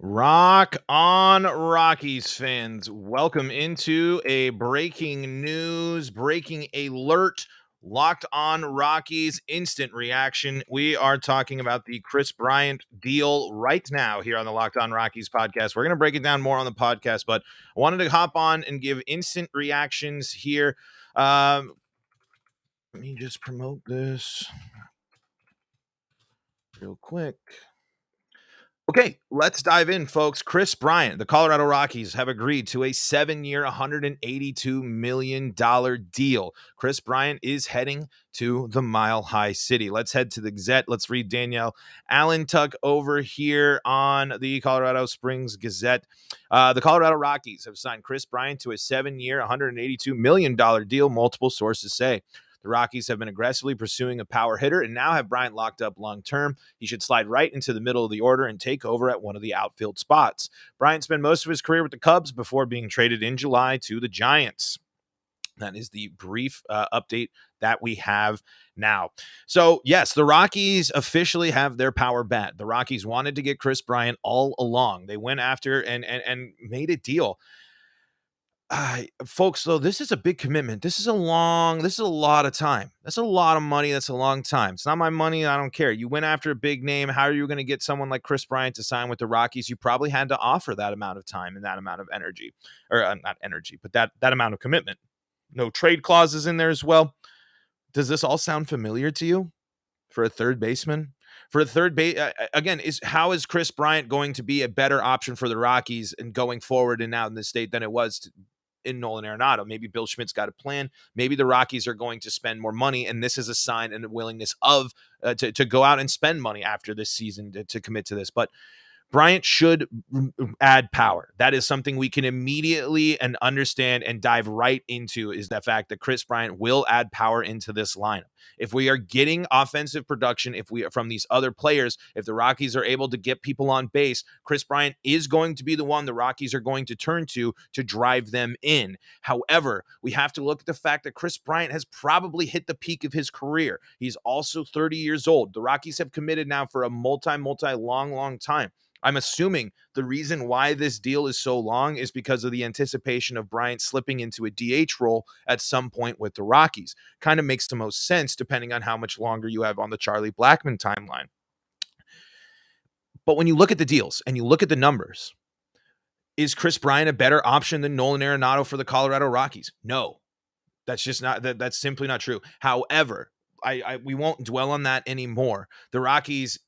Rock on, Rockies fans. Welcome into a breaking news, breaking alert, Locked on Rockies instant reaction. We are talking about the Kris Bryant deal right now here on the Locked on Rockies podcast. We're going to break it down more on the podcast, but I wanted to hop on and give instant reactions here. Let me just promote this real quick. Okay, let's dive in, folks. Kris Bryant, the Colorado Rockies have agreed to a 7-year, $182 million deal. Kris Bryant is heading to the Mile High City. Let's head to the Gazette. Let's read Danielle Allentuck over here on the Colorado Springs Gazette. The Colorado Rockies have signed Kris Bryant to a 7-year, $182 million deal, multiple sources say. The Rockies have been aggressively pursuing a power hitter and now have Bryant locked up long-term. He should slide right into the middle of the order and take over at one of the outfield spots. Bryant spent most of his career with the Cubs before being traded in July to the Giants. That is the brief update that we have now. So, yes, the Rockies officially have their power bat. The Rockies wanted to get Kris Bryant all along. They went after and made a deal. Folks, though, this is a big commitment. This is a lot of time. That's a lot of money. That's a long time. It's not my money. I don't care. You went after a big name. How are you going to get someone like Kris Bryant to sign with the Rockies? You probably had to offer that amount of time and that amount of energy, or not energy, but that amount of commitment. No trade clauses in there as well. Does this all sound familiar to you for a third baseman? For a third base, again, how is Kris Bryant going to be a better option for the Rockies and going forward and now in this state than it was in Nolan Arenado? Maybe Bill Schmidt's got a plan. Maybe the Rockies are going to spend more money, and this is a sign and a willingness of to go out and spend money after this season to commit to this. But Bryant should add power. That is something we can immediately and understand and dive right into, is the fact that Kris Bryant will add power into this lineup. If we are getting offensive production, if we are from these other players, if the Rockies are able to get people on base, Kris Bryant is going to be the one the Rockies are going to turn to drive them in. However, we have to look at the fact that Kris Bryant has probably hit the peak of his career. He's also 30 years old. The Rockies have committed now for a long time. I'm assuming the reason why this deal is so long is because of the anticipation of Bryant slipping into a DH role at some point with the Rockies. Kind of makes the most sense depending on how much longer you have on the Charlie Blackmon timeline. But when you look at the deals and you look at the numbers, is Kris Bryant a better option than Nolan Arenado for the Colorado Rockies? No, that's just not, that's simply not true. However, we won't dwell on that anymore. The Rockies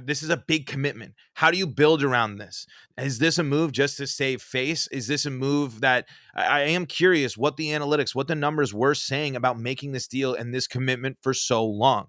this is a big commitment. How do you build around this? Is this a move just to save face? Is this a move that I am curious what the analytics, what the numbers were saying about making this deal and this commitment for so long?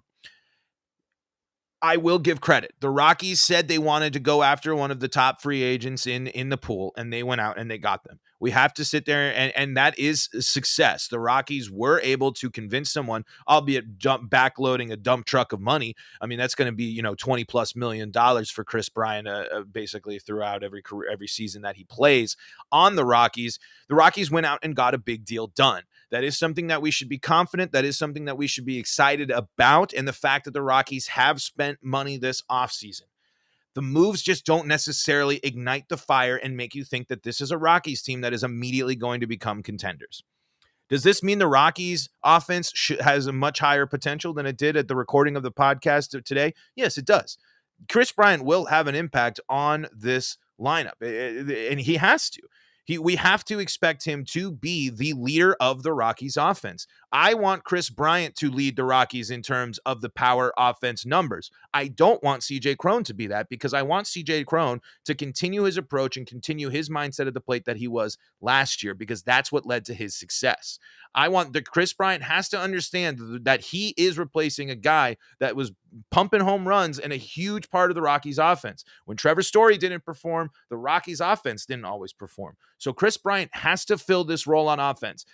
I will give credit. The Rockies said they wanted to go after one of the top free agents in the pool, and they went out and they got them. We have to sit there, and that is success. The Rockies were able to convince someone, albeit backloading a dump truck of money. I mean, that's going to be, $20+ million for Kris Bryant basically throughout every season that he plays on the Rockies. The Rockies went out and got a big deal done. That is something that we should be confident. That is something that we should be excited about. And the fact that the Rockies have spent money this offseason. The moves just don't necessarily ignite the fire and make you think that this is a Rockies team that is immediately going to become contenders. Does this mean the Rockies offense has a much higher potential than it did at the recording of the podcast today? Yes, it does. Kris Bryant will have an impact on this lineup, and he has to. We have to expect him to be the leader of the Rockies offense. I want Kris Bryant to lead the Rockies in terms of the power offense numbers. I don't want CJ Cron to be that, because I want CJ Cron to continue his approach and continue his mindset at the plate that he was last year, because that's what led to his success. I want the Kris Bryant has to understand that he is replacing a guy that was pumping home runs and a huge part of the Rockies offense. When Trevor Story didn't perform, the Rockies offense didn't always perform. So Kris Bryant has to fill this role on offense.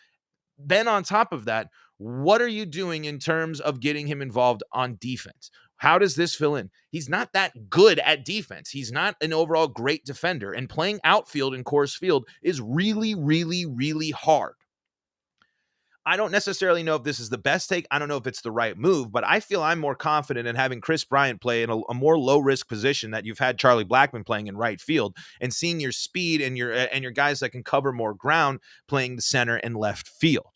Then on top of that, what are you doing in terms of getting him involved on defense? How does this fill in? He's not that good at defense. He's not an overall great defender, and playing outfield in Coors Field is really, really, really hard. I don't necessarily know if this is the best take. I don't know if it's the right move, but I feel I'm more confident in having Kris Bryant play in a more low risk position that you've had Charlie Blackmon playing in right field, and seeing your speed and your guys that can cover more ground playing the center and left field.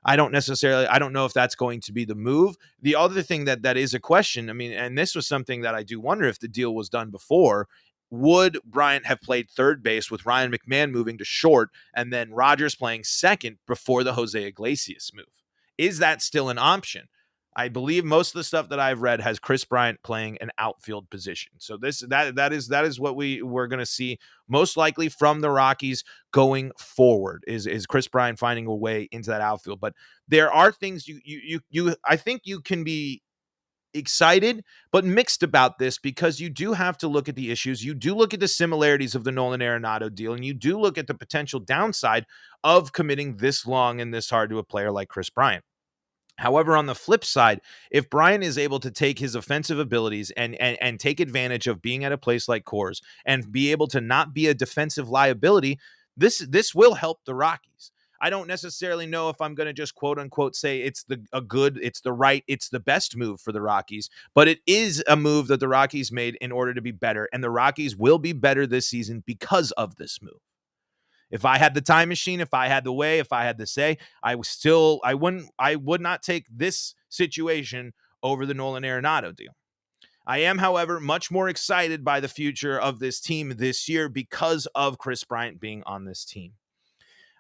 I don't know if that's going to be the move. The other thing that is a question, I mean, and this was something that I do wonder if the deal was done before. Would Bryant have played third base with Ryan McMahon moving to short and then Rogers playing second before the Jose Iglesias move? Is that still an option? I believe most of the stuff that I've read has Kris Bryant playing an outfield position. So that is what we're going to see most likely from the Rockies going forward is Kris Bryant finding a way into that outfield. But there are things you I think you can be excited but mixed about this, because you do have to look at the issues. You do look at the similarities of the Nolan Arenado deal, and you do look at the potential downside of committing this long and this hard to a player like Kris Bryant. However, on the flip side, if Brian is able to take his offensive abilities and take advantage of being at a place like Coors and be able to not be a defensive liability, this will help the Rockies. I don't necessarily know if I'm going to just quote unquote say it's the best move for the Rockies, but it is a move that the Rockies made in order to be better, and the Rockies will be better this season because of this move. If I had the time machine, if I had the way, if I had the say, I would not take this situation over the Nolan Arenado deal. I am, however, much more excited by the future of this team this year because of Kris Bryant being on this team.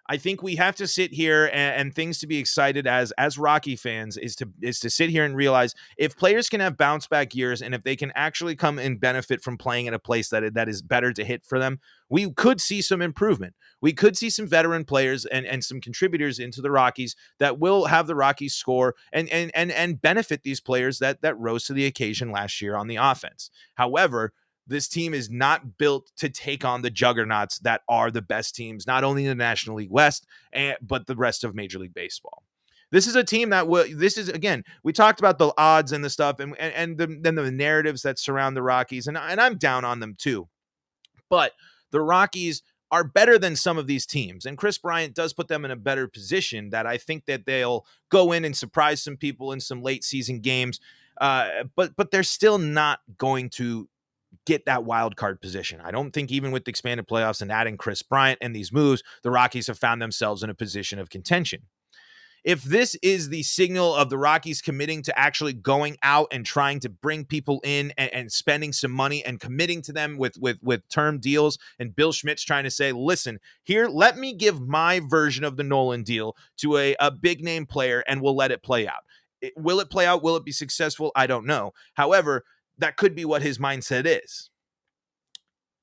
I think we have to sit here and things to be excited as Rocky fans is to sit here and realize if players can have bounce back years and if they can actually come and benefit from playing in a place that is better to hit for them, we could see some improvement. We could see some veteran players and some contributors into the Rockies that will have the Rockies score and benefit these players that rose to the occasion last year on the offense. However, this team is not built to take on the juggernauts that are the best teams, not only in the National League West, but the rest of Major League Baseball. This is a team again, we talked about the odds and the stuff and then the narratives that surround the Rockies, and I'm down on them too. But the Rockies are better than some of these teams, and Kris Bryant does put them in a better position that I think that they'll go in and surprise some people in some late season games, but they're still not going to get that wild card position. I don't think even with the expanded playoffs and adding Kris Bryant and these moves, the Rockies have found themselves in a position of contention. If this is the signal of the Rockies committing to actually going out and trying to bring people in and spending some money and committing to them with term deals, and Bill Schmidt's trying to say, listen, here, let me give my version of the Nolan deal to a big name player and we'll let it play out. Will it play out? Will it be successful? I don't know. However, that could be what his mindset is.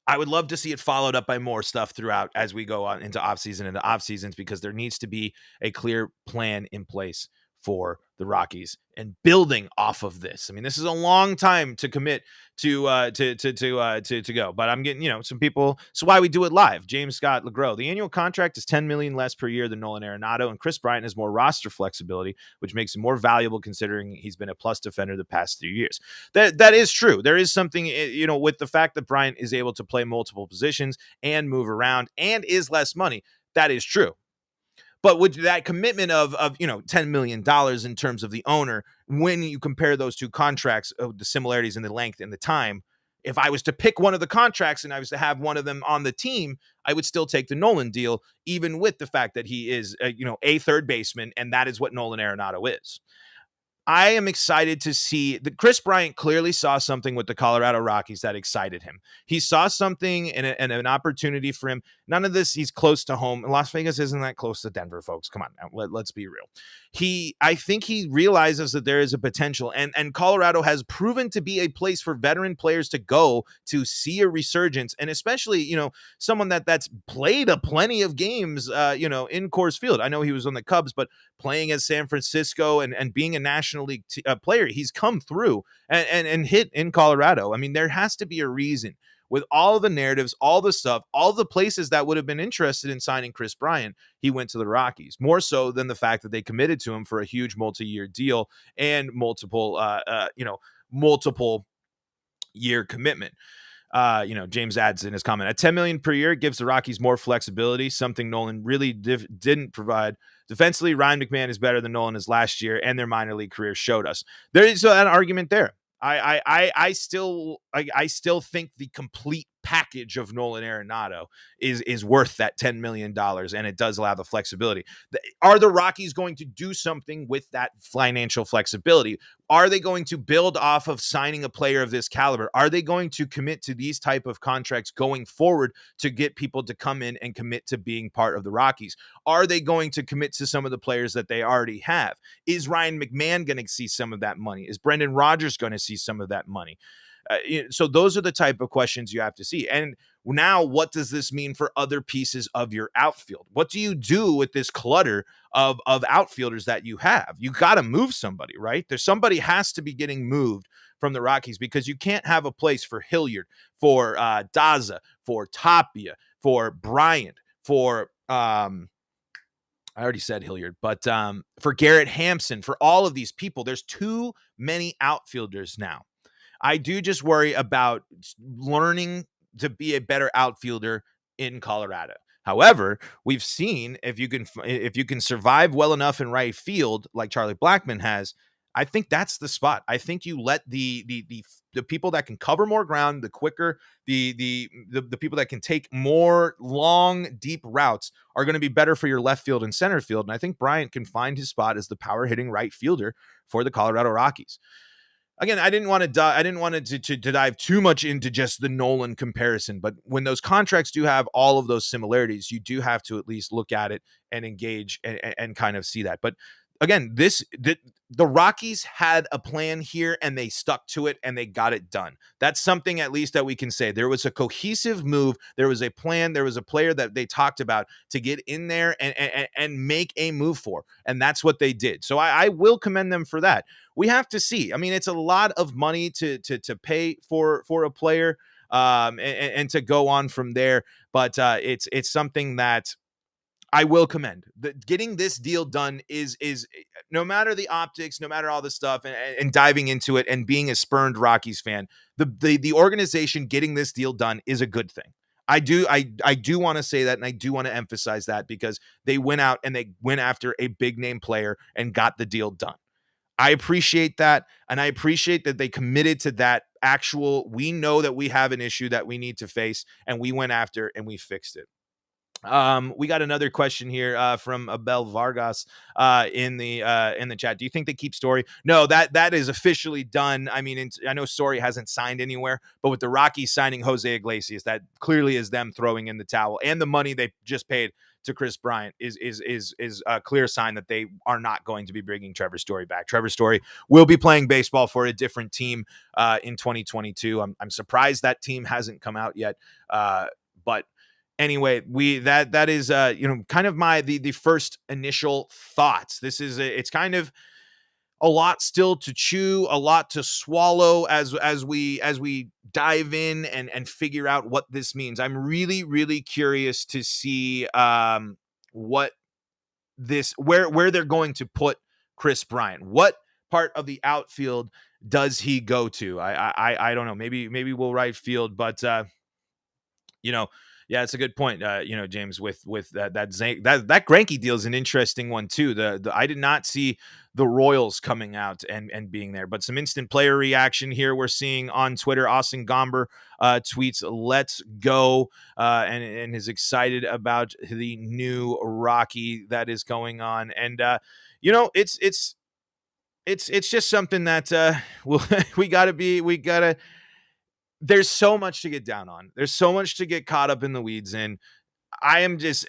I would love to see it followed up by more stuff throughout as we go on into off seasons, because there needs to be a clear plan in place for the Rockies and building off of this. I mean, this is a long time to commit to go, but I'm getting, some people. So why we do it live. James Scott LeGros, the annual contract is $10 million less per year than Nolan Arenado, and Kris Bryant has more roster flexibility, which makes him more valuable considering he's been a plus defender the past 3 years. That is true. There is something, with the fact that Bryant is able to play multiple positions and move around and is less money. That is true. But with that commitment of $10 million in terms of the owner, when you compare those two contracts, the similarities in the length and the time, if I was to pick one of the contracts and I was to have one of them on the team, I would still take the Nolan deal, even with the fact that he is a third baseman, and that is what Nolan Arenado is. I am excited to see that Kris Bryant clearly saw something with the Colorado Rockies that excited him. He saw something and an opportunity for him. None of this, he's close to home. Las Vegas isn't that close to Denver, folks. Come on now, let's be real. I think he realizes that there is a potential, and Colorado has proven to be a place for veteran players to go to see a resurgence, and especially, someone that's played a plenty of games, in Coors Field. I know he was on the Cubs, but playing as San Francisco and being a National League player, he's come through and hit in Colorado. I mean, there has to be a reason. With all the narratives, all the stuff, all the places that would have been interested in signing Kris Bryant, he went to the Rockies, more so than the fact that they committed to him for a huge multi-year deal and multiple year commitment. James adds in his comment, at $10 million per year, it gives the Rockies more flexibility, something Nolan really didn't provide. Defensively, Ryan McMahon is better than Nolan is last year, and their minor league career showed us. There is an argument there. I still think the complete package of Nolan Arenado is worth that $10 million, and it does allow the flexibility. Are the Rockies going to do something with that financial flexibility? Are they going to build off of signing a player of this caliber? Are they going to commit to these type of contracts going forward to get people to come in and commit to being part of the Rockies? Are they going to commit to some of the players that they already have? Is Ryan McMahon going to see some of that money? Is Brendan Rodgers going to see some of that money? So those are the type of questions you have to see. And now, what does this mean for other pieces of your outfield? What do you do with this clutter of outfielders that you have? You got to move somebody, right? Somebody has to be getting moved from the Rockies, because you can't have a place for Hilliard, for Daza, for Tapia, for Bryant, for I already said Hilliard, but for Garrett Hampson, for all of these people. There's too many outfielders now. I do just worry about learning to be a better outfielder in Colorado. However, we've seen if you can survive well enough in right field like Charlie Blackmon has, I think that's the spot. I think you let the people that can cover more ground, the quicker, the people that can take more long, deep routes are going to be better for your left field and center field. And I think Bryant can find his spot as the power hitting right fielder for the Colorado Rockies. Again, I didn't want to dive too much into just the Nolan comparison, but when those contracts do have all of those similarities, you do have to at least look at it and engage and kind of see that. But again, the Rockies had a plan here, and they stuck to it, and they got it done. That's something at least that we can say. There was a cohesive move. There was a plan. There was a player that they talked about to get in there and make a move for, and that's what they did. So I will commend them for that. We have to see. I mean, it's a lot of money to pay for a player, and to go on from there. But it's something that I will commend. Getting this deal done is no matter the optics, no matter all the stuff, and diving into it and being a spurned Rockies fan, the organization getting this deal done is a good thing. I do want to say that, and I do want to emphasize that, because they went out and they went after a big name player and got the deal done. I appreciate that, and I appreciate that they committed to that actual, we know that we have an issue that we need to face, and we went after and we fixed it. We got another question here from Abel Vargas in the chat. Do you think they keep Story? No, that is officially done. I mean, I know Story hasn't signed anywhere, but with the Rockies signing Jose Iglesias, that clearly is them throwing in the towel, and the money they just paid to Kris Bryant is a clear sign that they are not going to be bringing Trevor Story back. Trevor Story will be playing baseball for a different team in 2022. I'm surprised that team hasn't come out yet, but anyway, that is kind of the first initial thoughts. This is it's kind of a lot still to chew, a lot to swallow as we dive in and figure out what this means. I'm really curious to see what where they're going to put Kris Bryant. What part of the outfield does he go to? I don't know. Maybe we'll right field, but yeah, it's a good point. James, with that Greinke deal is an interesting one too. I did not see the Royals coming out and being there, but some instant player reaction here we're seeing on Twitter. Austin Gomber tweets, "Let's go," and is excited about the new Rocky that is going on, and it's just something that we gotta. There's so much to get down on. There's so much to get caught up in the weeds in. I am just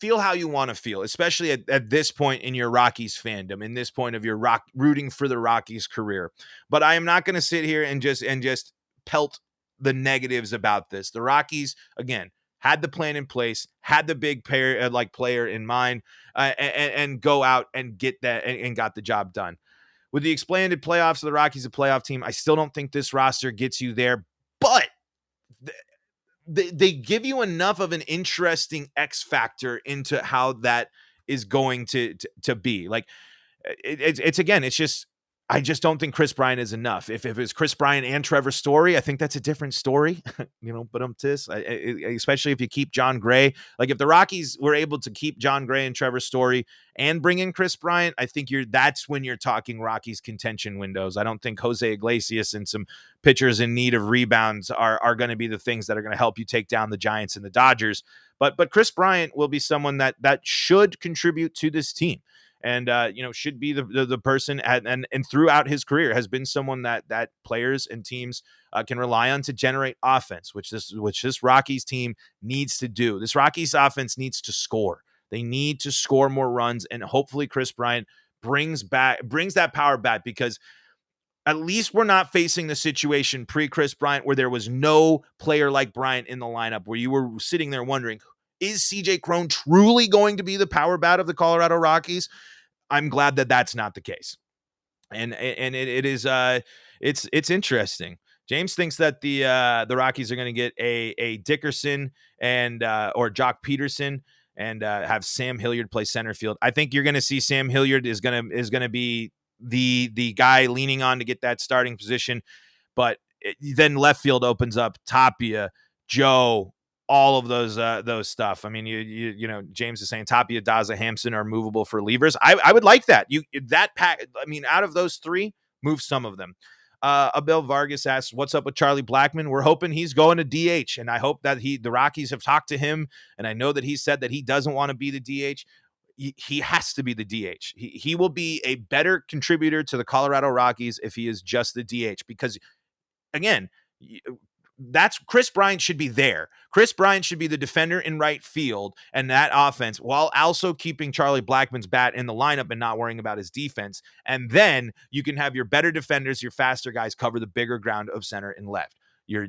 feel how you want to feel, especially at this point in your Rockies fandom, in this point of your rooting for the Rockies career. But I am not going to sit here and just pelt the negatives about this. The Rockies, again, had the plan in place, had the big player in mind, and go out and get that and got the job done. With the expanded playoffs of the Rockies, a playoff team, I still don't think this roster gets you there, but they give you enough of an interesting X factor into how that is going to be. Like it's just I just don't think Kris Bryant is enough. If it's Kris Bryant and Trevor Story, I think that's a different story, but especially if you keep John Gray. Like if the Rockies were able to keep John Gray and Trevor Story and bring in Kris Bryant, I think that's when you're talking Rockies contention windows. I don't think Jose Iglesias and some pitchers in need of rebounds are going to be the things that are going to help you take down the Giants and the Dodgers. But Kris Bryant will be someone that should contribute to this team. And should be the person and throughout his career has been someone that players and teams can rely on to generate offense, which this Rockies team needs to do. This Rockies offense needs to score. They need to score more runs, and hopefully Kris Bryant brings that power back, because at least we're not facing the situation pre-Kris Bryant where there was no player like Bryant in the lineup, where you were sitting there wondering, is CJ Cron truly going to be the power bat of the Colorado Rockies? I'm glad that that's not the case. And it is it's interesting. James thinks that the Rockies are going to get a Dickerson and or Jock Peterson and have Sam Hilliard play center field. I think you're going to see Sam Hilliard is going to be the guy leaning on to get that starting position, but then left field opens up Tapia, Joe, all of those stuff. I mean, you know, James is saying Tapia, Daza, Hampson are movable for relievers. I would like that. Out of those three, move some of them. Abel Vargas asks, what's up with Charlie Blackmon? We're hoping he's going to DH, and I hope that the Rockies have talked to him, and I know that he said that he doesn't want to be the DH. He has to be the DH. He will be a better contributor to the Colorado Rockies if he is just the DH, because, again, that's Kris Bryant should be there. Kris Bryant should be the defender in right field and that offense, while also keeping Charlie Blackmon's bat in the lineup and not worrying about his defense. And then you can have your better defenders, your faster guys cover the bigger ground of center and left. Your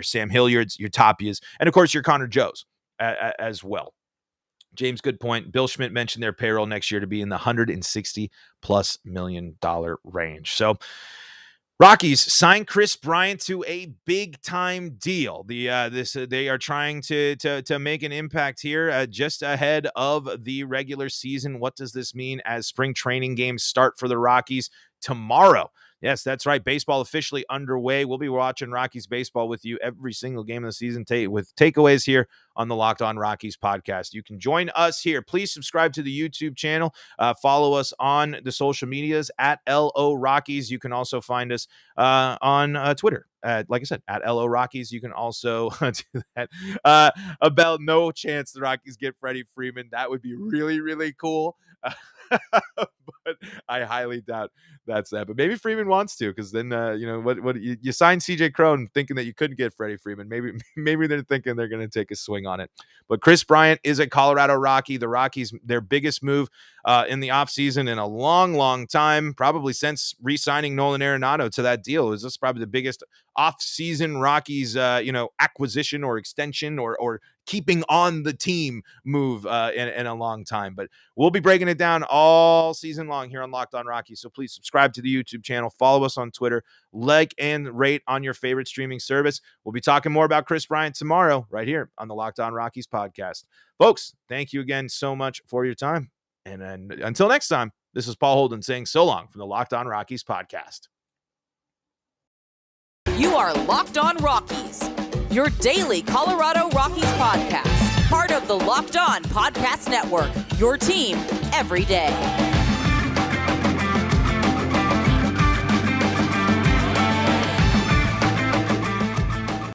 Sam Hilliards, your Tapias, and of course your Connor Joes as well. James, good point. Bill Schmidt mentioned their payroll next year to be in the $160+ million range. So Rockies signed Kris Bryant to a big-time deal. They are trying to make an impact here just ahead of the regular season. What does this mean as spring training games start for the Rockies tomorrow? Yes, that's right. Baseball officially underway. We'll be watching Rockies baseball with you every single game of the season with takeaways here on the Locked On Rockies podcast. You can join us here. Please subscribe to the YouTube channel. Follow us on the social medias at LO Rockies. You can also find us on Twitter. Like I said, at LO Rockies. You can also do that. About no chance the Rockies get Freddie Freeman. That would be really, really cool. But I highly doubt that's that. But maybe Freeman wants to, because then you signed CJ Cron thinking that you couldn't get Freddie Freeman. Maybe they're thinking they're going to take a swing on it. But Kris Bryant is a Colorado Rocky. The Rockies, their biggest move in the offseason in a long, long time, probably since re-signing Nolan Arenado to that deal. Is this probably the biggest off-season Rockies acquisition or extension or keeping on the team move in a long time. But we'll be breaking it down all season long here on Locked On Rockies. So please subscribe to the YouTube channel, follow us on Twitter, like and rate on your favorite streaming service. We'll be talking more about Kris Bryant tomorrow right here on the Locked On Rockies podcast. Folks, thank you again so much for your time. And until next time, this is Paul Holden saying so long from the Locked On Rockies podcast. You are Locked On Rockies, your daily Colorado Rockies podcast. Part of the Locked On Podcast Network, your team every day.